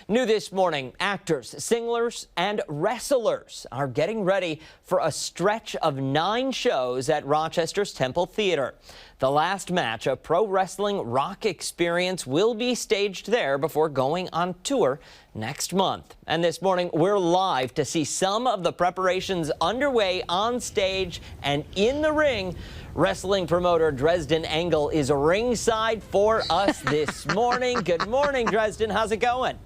New this morning, actors, singers, and wrestlers are getting ready for a stretch of 9 shows at Rochester's Temple Theater. The last match, a pro wrestling rock experience, will be staged there before going on tour next month. And this morning, we're live to see some of the preparations underway on stage and in the ring. Wrestling promoter Dresden Engel is ringside for us this morning. Good morning, Dresden. How's it going?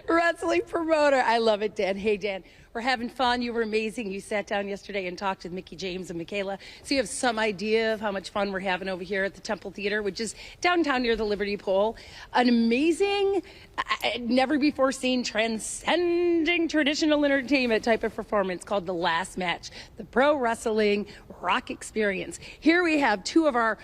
Wrestling promoter. I love it, Dan. Hey, Dan. We're having fun. You were amazing. You sat down yesterday and talked with Mickie, James, and Michaela. So you have some idea of how much fun we're having over here at the Temple Theater, which is downtown near the Liberty Pole. An amazing, never before seen, transcending traditional entertainment type of performance called The Last Match, the pro wrestling rock experience. Here we have 2 of our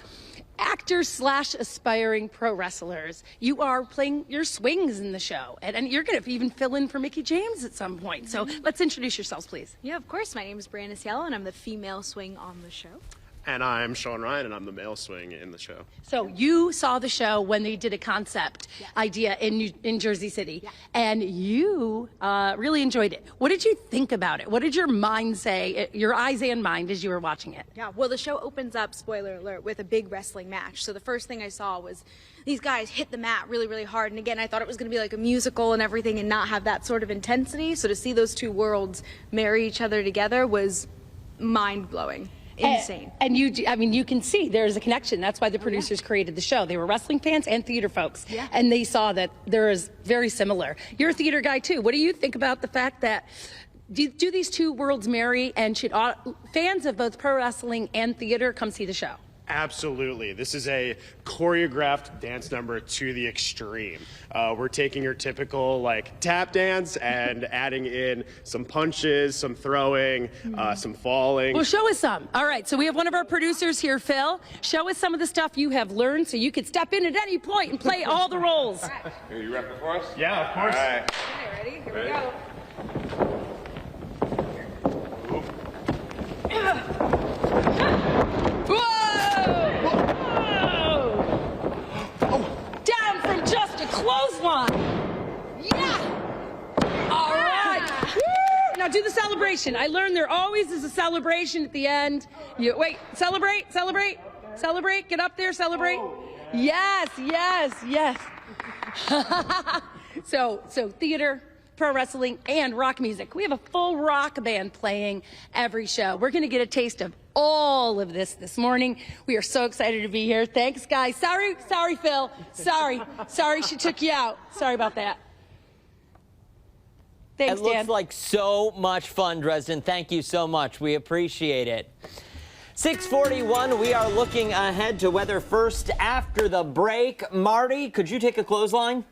actors/aspiring pro wrestlers. You are playing your swings in the show, and you're going to even fill in for Mickie James at some point. So let's introduce yourselves, please. Yeah, of course. My name is Brandon Cielo, and I'm the female swing on the show. And I'm Sean Ryan, and I'm the male swing in the show. So you saw the show when they did a concept idea in Jersey City, and you really enjoyed it. What did you think about it? What did your mind say, your eyes and mind, as you were watching it? Yeah, well, the show opens up, spoiler alert, with a big wrestling match. So the first thing I saw was these guys hit the mat really, really hard. And again, I thought it was going to be like a musical and everything and not have that sort of intensity. So to see those 2 worlds marry each other together was mind-blowing. Insane. And you can see there's a connection. That's why the producers created the show. They were wrestling fans and theater folks, and they saw that there is very similar. You're a theater guy too. What do you think about the fact that do these 2 worlds marry, and should fans of both pro wrestling and theater come see the show? Absolutely. This is a choreographed dance number to the extreme. We're taking your typical tap dance and adding in some punches, some throwing, some falling. Well, show us some. All right, so we have one of our producers here, Phil. Show us some of the stuff you have learned so you could step in at any point and play all the roles. Are you repping for us? Yeah, of course. All right. Okay, ready? Here we go. Clothesline. Yeah. All right. Woo! Now do the celebration. I learned there always is a celebration at the end. You wait. Celebrate. Celebrate. Celebrate. Get up there. Celebrate. Yes. Yes. Yes. So theater, pro wrestling, and rock music. We have a full rock band playing every show. We're going to get a taste of all of this morning. We are so excited to be here. Thanks, guys. Sorry, Phil. Sorry she took you out. Sorry about that. Thanks, Dan. It looks like so much fun, Dresden. Thank you so much. We appreciate it. 6:41, we are looking ahead to weather first after the break. Marty, could you take a clothesline?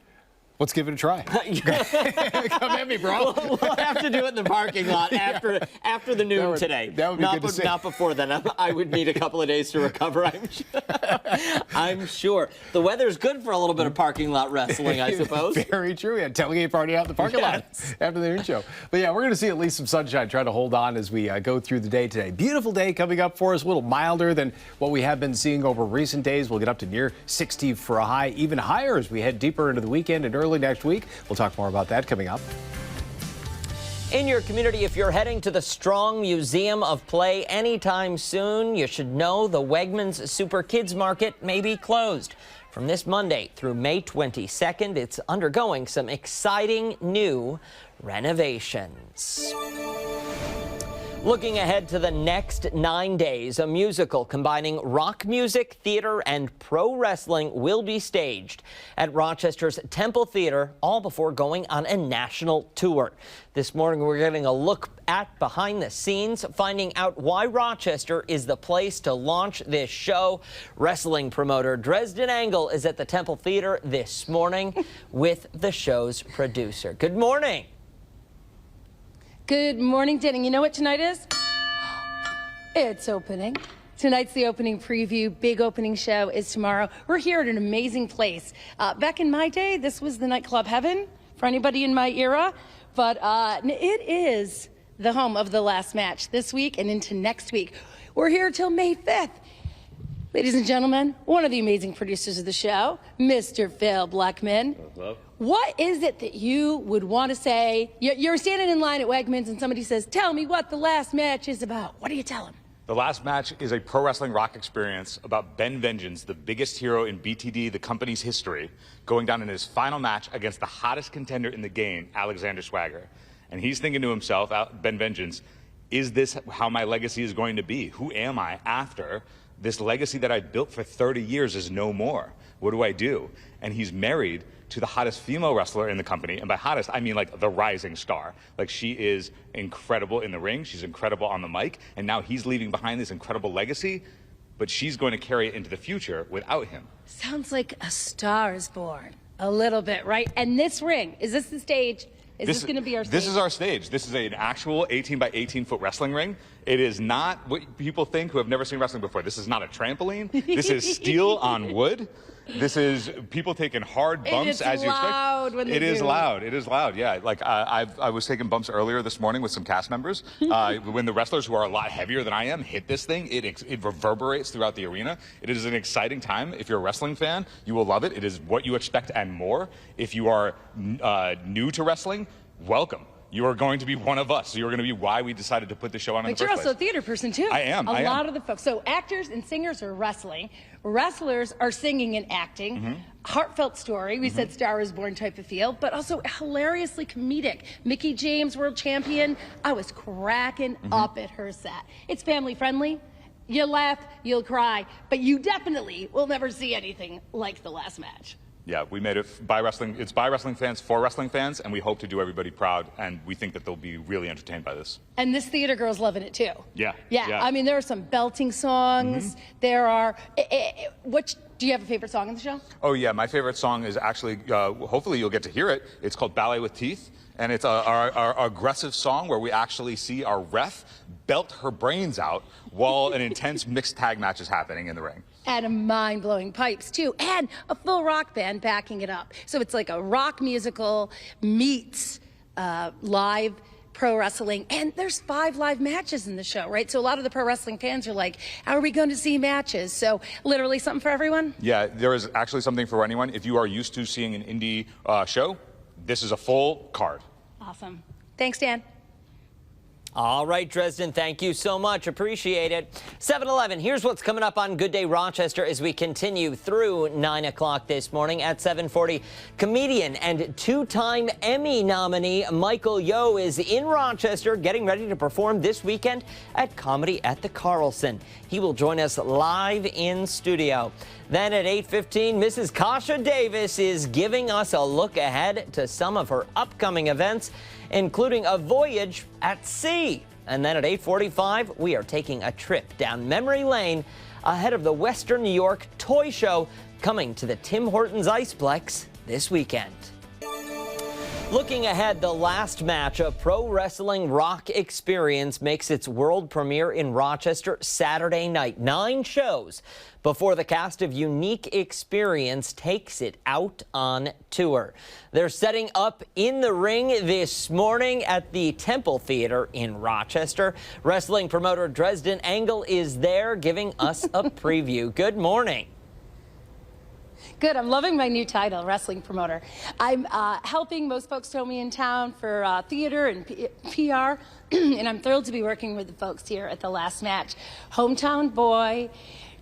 Let's give it a try. Come at me, bro. We'll have to do it in the parking lot after the noon today. That would be good to see. Not before then. I would need a couple of days to recover, I'm sure. The weather's good for a little bit of parking lot wrestling, I suppose. Very true. We had a tailgate party out in the parking lot after the noon show. But yeah, we're going to see at least some sunshine. Try to hold on as we go through the day today. Beautiful day coming up for us. A little milder than what we have been seeing over recent days. We'll get up to near 60 for a high, even higher as we head deeper into the weekend and early next week. We'll talk more about that coming up. In your community, if you're heading to the Strong Museum of Play anytime soon, you should know the Wegmans Super Kids Market may be closed. From this Monday through May 22nd, it's undergoing some exciting new renovations. Looking ahead to the next 9 days, a musical combining rock music, theater, and pro wrestling will be staged at Rochester's Temple Theater, all before going on a national tour. This morning, we're getting a look at behind the scenes, finding out why Rochester is the place to launch this show. Wrestling promoter Dresden Engel is at the Temple Theater this morning with the show's producer. Good morning. Good morning, Dan. And you know what tonight is? It's opening. Tonight's the opening preview. Big opening show is tomorrow. We're here at an amazing place. Back in my day, this was the nightclub heaven for anybody in my era. But it is the home of The Last Match this week and into next week. We're here till May 5th. Ladies and gentlemen, one of the amazing producers of the show, Mr. Phil Blackman. Hello. What is it that you would want to say? You're standing in line at Wegmans and somebody says, tell me what the last match is about. What do you tell them? The last match is a pro wrestling rock experience about Ben Vengeance, the biggest hero in BTD, the company's history, going down in his final match against the hottest contender in the game, Alexander Swagger. And he's thinking to himself, Ben Vengeance, is this how my legacy is going to be? Who am I after this legacy that I built for 30 years is no more? What do I do? And he's married to the hottest female wrestler in the company. And by hottest, I mean like the rising star. Like, she is incredible in the ring. She's incredible on the mic. And now he's leaving behind this incredible legacy, but she's going to carry it into the future without him. Sounds like A Star is Born. A little bit, right? And this ring, is this the stage? Is this going to be our stage? This is our stage. This is an actual 18 by 18 foot wrestling ring. It is not what people think who have never seen wrestling before. This is not a trampoline. This is steel on wood. This is people taking hard bumps as you expect. Loud when they It is do. loud. It is loud. Yeah. Like I was taking bumps earlier this morning with some cast members. When the wrestlers who are a lot heavier than I am hit this thing, it reverberates throughout the arena. It is an exciting time. If you're a wrestling fan, you will love it. It is what you expect and more. If you are new to wrestling, welcome. You are going to be one of us. So you're going to be why we decided to put this show on in the But you're first also a place. theater person, too. I am. A lot of the folks. So actors and singers are wrestling. Wrestlers are singing and acting. Heartfelt story. We said Star is Born type of feel, but also hilariously comedic. Mickie James, world champion. I was cracking up at her set. It's family friendly. You'll laugh, you'll cry, but you definitely will never see anything like the last match. Yeah, we made it by wrestling. It's by wrestling fans for wrestling fans, and we hope to do everybody proud. And we think that they'll be really entertained by this. And this theater girl's loving it too. Yeah. Yeah. I mean, there are some belting songs. There are. Do you have a favorite song in the show? Oh yeah, my favorite song is actually. Hopefully, you'll get to hear it. It's called "Ballet with Teeth," and it's our aggressive song where we actually see our ref belt her brains out while an intense mixed tag match is happening in the ring. And mind-blowing pipes too, and a full rock band backing it up. So it's like a rock musical meets live pro wrestling, and there's 5 live matches in the show, right? So a lot of the pro wrestling fans are like, how are we going to see matches? So literally something for everyone? Yeah, there is actually something for anyone. If you are used to seeing an indie show, this is a full card. Awesome. Thanks, Dan. All right, Dresden, thank you so much. Appreciate it. 7-Eleven, here's what's coming up on Good Day Rochester as we continue through 9 o'clock this morning. At 7:40, comedian and 2-time Emmy nominee Michael Yo is in Rochester getting ready to perform this weekend at Comedy at the Carlson. He will join us live in studio. Then at 8:15, Mrs. Kasha Davis is giving us a look ahead to some of her upcoming events, including a voyage at sea. And then at 8:45, we are taking a trip down memory lane ahead of the Western New York Toy Show coming to the Tim Hortons Iceplex this weekend. Looking ahead, the last match, a pro wrestling rock experience, makes its world premiere in Rochester Saturday night. 9 shows before the cast of Unique Experience takes it out on tour. They're setting up in the ring this morning at the Temple Theater in Rochester. Wrestling promoter Dresden Engel is there giving us a preview. Good morning. Good. I'm loving my new title, wrestling promoter. I'm helping most folks know me in town for theater and PR, and I'm thrilled to be working with the folks here at the last match. Hometown boy,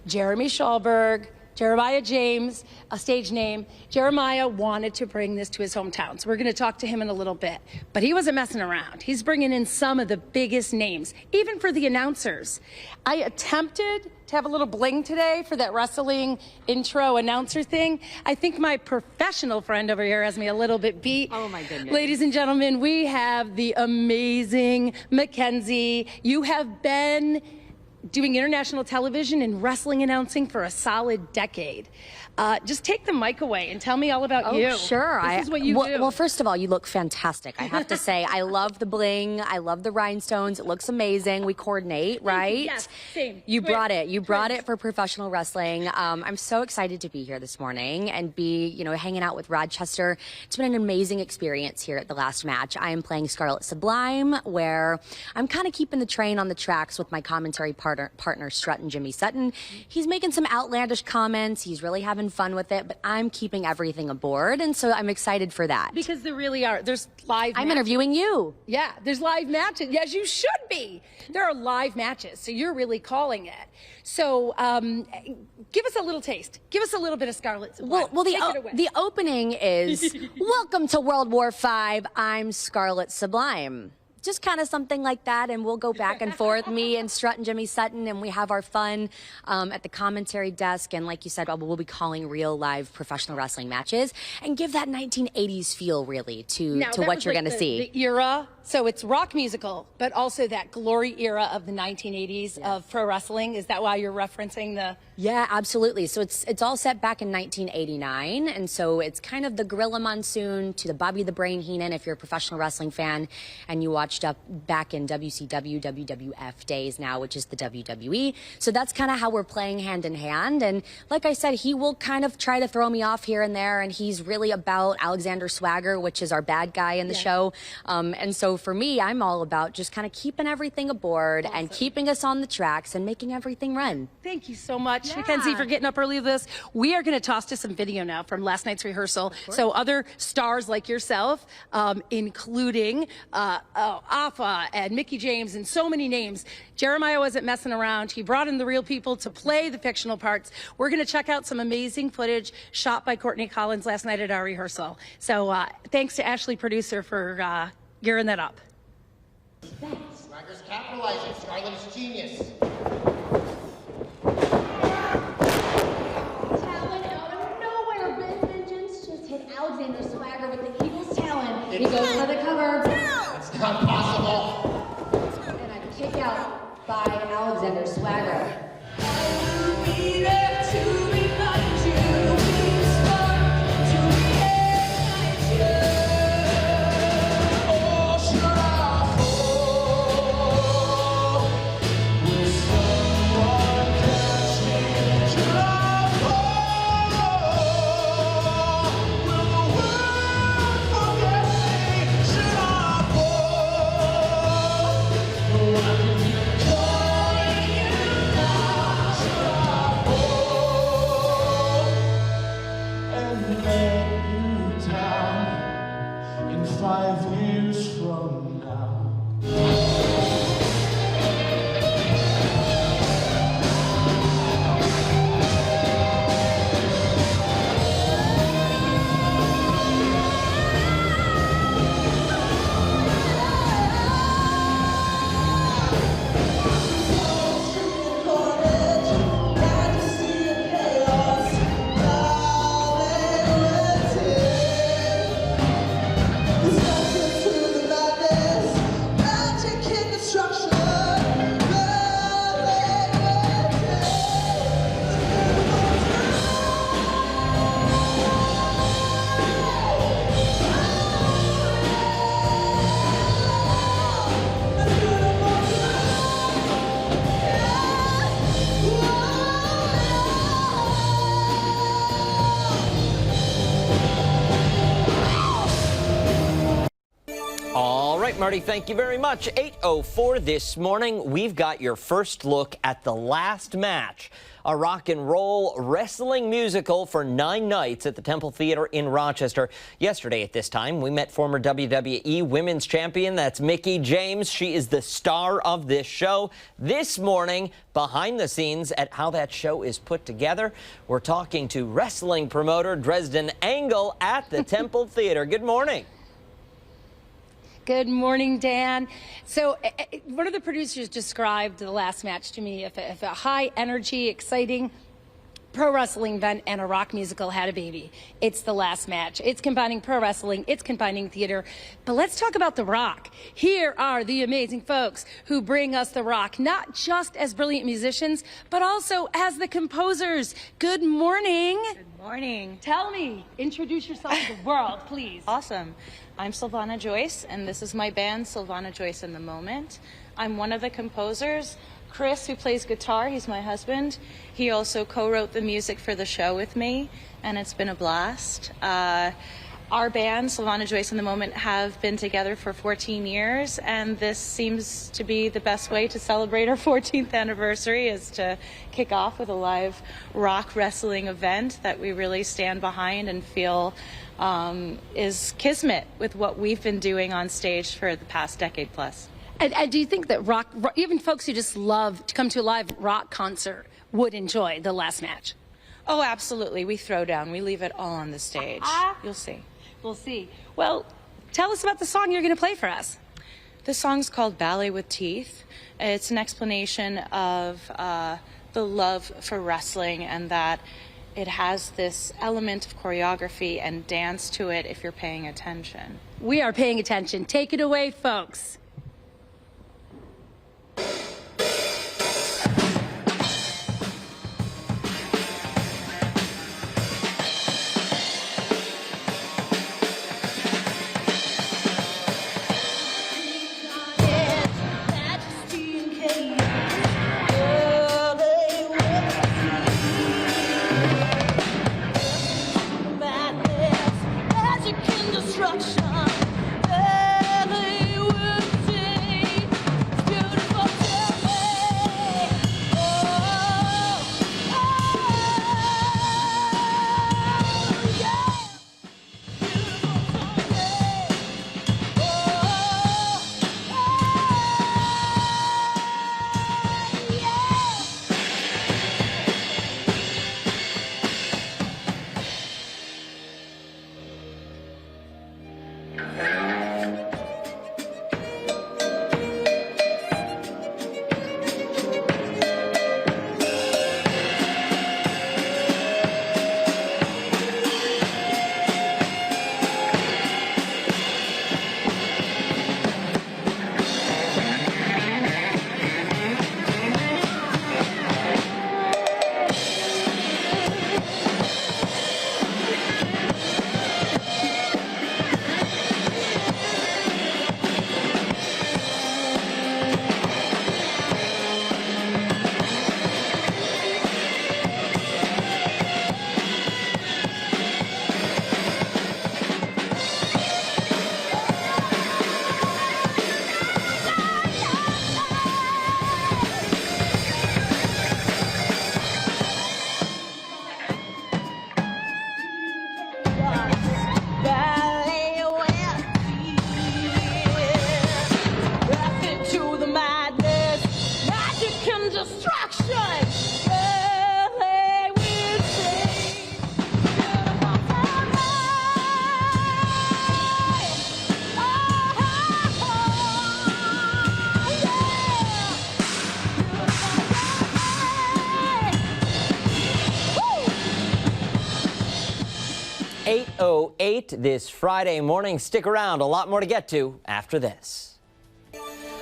Jeremy Schallberg, Jeremiah James, a stage name. Jeremiah wanted to bring this to his hometown, so we're going to talk to him in a little bit. But he wasn't messing around. He's bringing in some of the biggest names, even for the announcers. I attempted to have a little bling today for that wrestling intro announcer thing. I think my professional friend over here has me a little bit beat. Oh my goodness. Ladies and gentlemen, we have the amazing McKenzie. You have been doing international television and wrestling announcing for a solid decade. Just take the mic away and tell me all about you. Oh, sure. This is what you do. Well, first of all, you look fantastic. I have to say, I love the bling. I love the rhinestones. It looks amazing. We coordinate, right? Yes, same. You Twins. brought it. You brought Twins. it for professional wrestling. I'm so excited to be here this morning and be, hanging out with Rochester. It's been an amazing experience here at the last match. I am playing Scarlet Sublime, where I'm kind of keeping the train on the tracks with my commentary partner. partner Strut and Jimmy Sutton. He's making some outlandish comments. He's really having fun with it, but I'm keeping everything aboard, and so I'm excited for that. Because there really are. There's live I'm matches. interviewing you. Yeah, there's live matches. Yes, you should be. There are live matches, so you're really calling it. So give us a little taste. Give us a little bit of Scarlet Sublime. Well, Take it away. the opening is, welcome to World War V, I'm Scarlet Sublime. Just kind of something like that, and we'll go back and forth, me and Strut and Jimmy Sutton, and we have our fun at the commentary desk, and like you said, we'll be calling real live professional wrestling matches and give that 1980s feel, really, to what you're going to see. The era, so it's rock musical, but also that glory era of the 1980s of pro wrestling. Is that why you're referencing the... Yeah, absolutely. So it's all set back in 1989, and so it's kind of the Gorilla Monsoon to the Bobby the Brain Heenan if you're a professional wrestling fan and you watched up back in WCW, WWF days now, which is the WWE. So that's kind of how we're playing hand in hand. And like I said, he will kind of try to throw me off here and there, and he's really about Alexander Swagger, which is our bad guy in the show. And so for me, I'm all about just kind of keeping everything aboard and keeping us on the tracks and making everything run. Thank you so much, McKenzie, for getting up early with this. We are going to toss to some video now from last night's rehearsal. So other stars like yourself, including Alpha and Mickie James and so many names. Jeremiah wasn't messing around. He brought in the real people to play the fictional parts. We're going to check out some amazing footage shot by Courtney Collins last night at our rehearsal. So thanks to Ashley, producer, for gearing that up. Swagger's capitalizing. Scarlet is genius. Talon out of nowhere. Ben Vengeance just hit Alexander Swagger with the Eagles talon. He goes for the cover. That's not possible. And a kick out by Alexander Swagger. Marty, thank you very much. 8:04 this morning, we've got your first look at The Last Match, a rock and roll wrestling musical for 9 nights at the Temple Theater in Rochester. Yesterday at this time, we met former WWE Women's Champion, that's Mickie James. She is the star of this show. This morning, behind the scenes at how that show is put together, we're talking to wrestling promoter Dresden Angle at the Temple Theater. Good morning. Good morning, Dan. So one of the producers described The Last Match to me, if a high energy, exciting pro wrestling event and a rock musical had a baby, it's The Last Match. It's combining pro wrestling, it's combining theater. But let's talk about The Rock. Here are the amazing folks who bring us The Rock, not just as brilliant musicians, but also as the composers. Good morning. Good morning. Tell me, introduce yourself to the world, please. Awesome. I'm Sylvana Joyce, and this is my band, Sylvana Joyce in the Moment. I'm one of the composers. Chris, who plays guitar, he's my husband. He also co-wrote the music for the show with me, and it's been a blast. Our band, Sylvana Joyce and the Moment, have been together for 14 years, and this seems to be the best way to celebrate our 14th anniversary, is to kick off with a live rock wrestling event that we really stand behind and feel is kismet with what we've been doing on stage for the past decade plus. And do you think that rock, even folks who just love to come to a live rock concert, would enjoy the last match? Oh, absolutely. We throw down. We leave it all on the stage. You'll see. We'll see. Well, tell us about the song you're going to play for us. The song's called Ballet with Teeth. It's an explanation of the love for wrestling, and that it has this element of choreography and dance to it if you're paying attention. We are paying attention. Take it away, folks. This Friday morning. Stick around. A lot more to get to after this.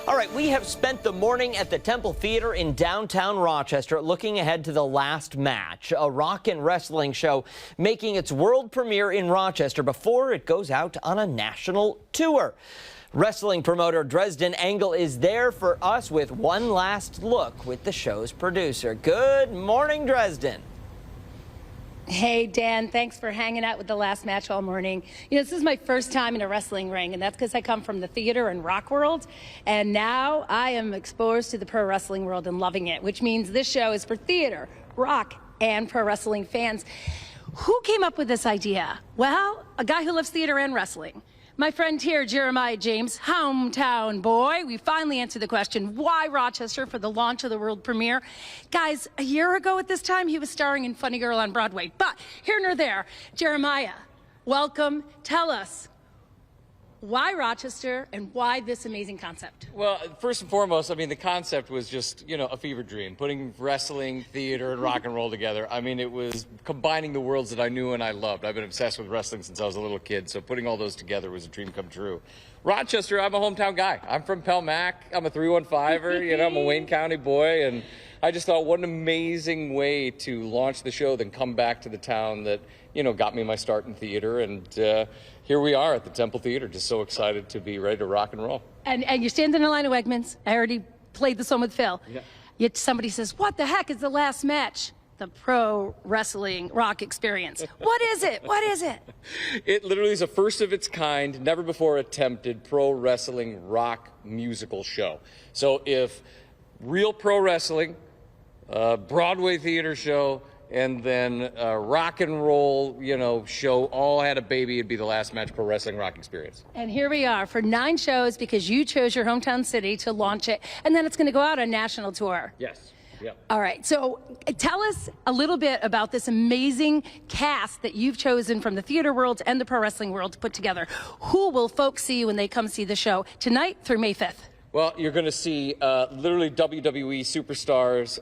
All right, we have spent the morning at the Temple Theater in downtown Rochester looking ahead to the last match, a rock and wrestling show making its world premiere in Rochester before it goes out on a national tour. Wrestling promoter Dresden Engel is there for us with one last look with the show's producer. Good morning, Dresden. Hey, Dan, thanks for hanging out with the last match all morning. You know, this is my first time in a wrestling ring, and that's because I come from the theater and rock world. And now I am exposed to the pro wrestling world and loving it, which means this show is for theater, rock, and pro wrestling fans. Who came up with this idea? Well, a guy who loves theater and wrestling. My friend here, Jeremiah James, hometown boy. We finally answered the question, why Rochester for the launch of the world premiere? Guys, a year ago at this time, he was starring in Funny Girl on Broadway. But here nor there, Jeremiah, welcome. Tell us, why Rochester and why this amazing concept? Well, first and foremost, I mean, the concept was just, you know, a fever dream, putting wrestling, theater, and rock and roll together. I mean, it was combining the worlds that I knew and I loved. I've been obsessed with wrestling since I was a little kid, so putting all those together was a dream come true. Rochester, I'm a hometown guy. I'm from Pelmac. I'm a 315er, you know, I'm a Wayne County boy, and I just thought what an amazing way to launch the show, then come back to the town that, you know, got me my start in theater, and here we are at the Temple Theater, just so excited to be ready to rock and roll. And you're standing in line of Wegmans. I already played this one with Phil. Yeah. Yet somebody says, what the heck is the last match? the pro wrestling rock experience. What is it? What is it? It literally is a first of its kind, never before attempted pro wrestling rock musical show. So if real pro wrestling, Broadway theater show, and then rock and roll, show all had a baby, it'd be the Last Match Pro Wrestling Rock Experience. And here we are for 9 shows because you chose your hometown city to launch it, and then it's going to go out on national tour. Yes. Yep. All right, so tell us a little bit about this amazing cast that you've chosen from the theater world and the pro wrestling world to put together. Who will folks see when they come see the show tonight through May 5th? Well, you're going to see literally WWE superstars,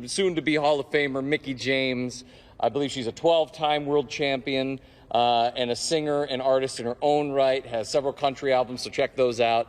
soon to be Hall of Famer Mickie James. I believe she's a 12-time world champion and a singer and artist in her own right, has several country albums, so check those out.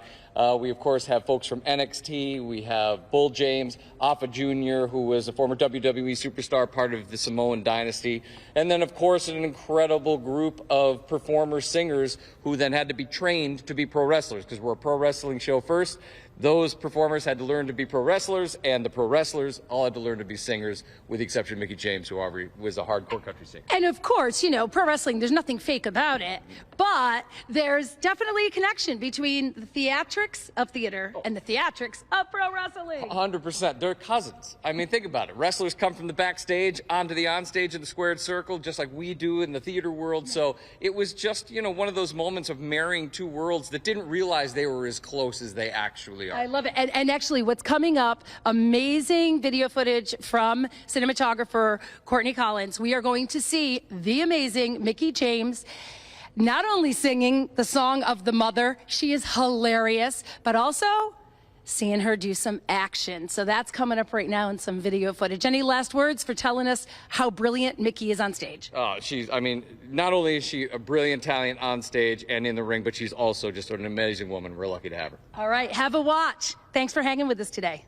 We, of course, have folks from NXT. We have Bull James, Alpha Jr., who was a former WWE superstar, part of the Samoan dynasty. And then, of course, an incredible group of performers, singers, who then had to be trained to be pro wrestlers, because we're a pro wrestling show first. Those performers had to learn to be pro wrestlers, and the pro wrestlers all had to learn to be singers, with the exception of Mickie James, who was a hardcore country singer. And of course, pro wrestling, there's nothing fake about it, but there's definitely a connection between the theatrics of theater and the theatrics of pro wrestling. 100%. They're cousins. I mean, think about it. Wrestlers come from the backstage onto the onstage of the squared circle, just like we do in the theater world. So it was just, one of those moments of marrying two worlds that didn't realize they were as close as they actually are. I love it. And actually, what's coming up, amazing video footage from cinematographer Courtney Collins. We are going to see the amazing Mickie James not only singing the song of the mother, she is hilarious, but also seeing her do some action. So that's coming up right now in some video footage. Any last words for telling us how brilliant Mickie is on stage? Oh, not only is she a brilliant talent on stage and in the ring, but she's also just an amazing woman. We're lucky to have her. All right, have a watch. Thanks for hanging with us today.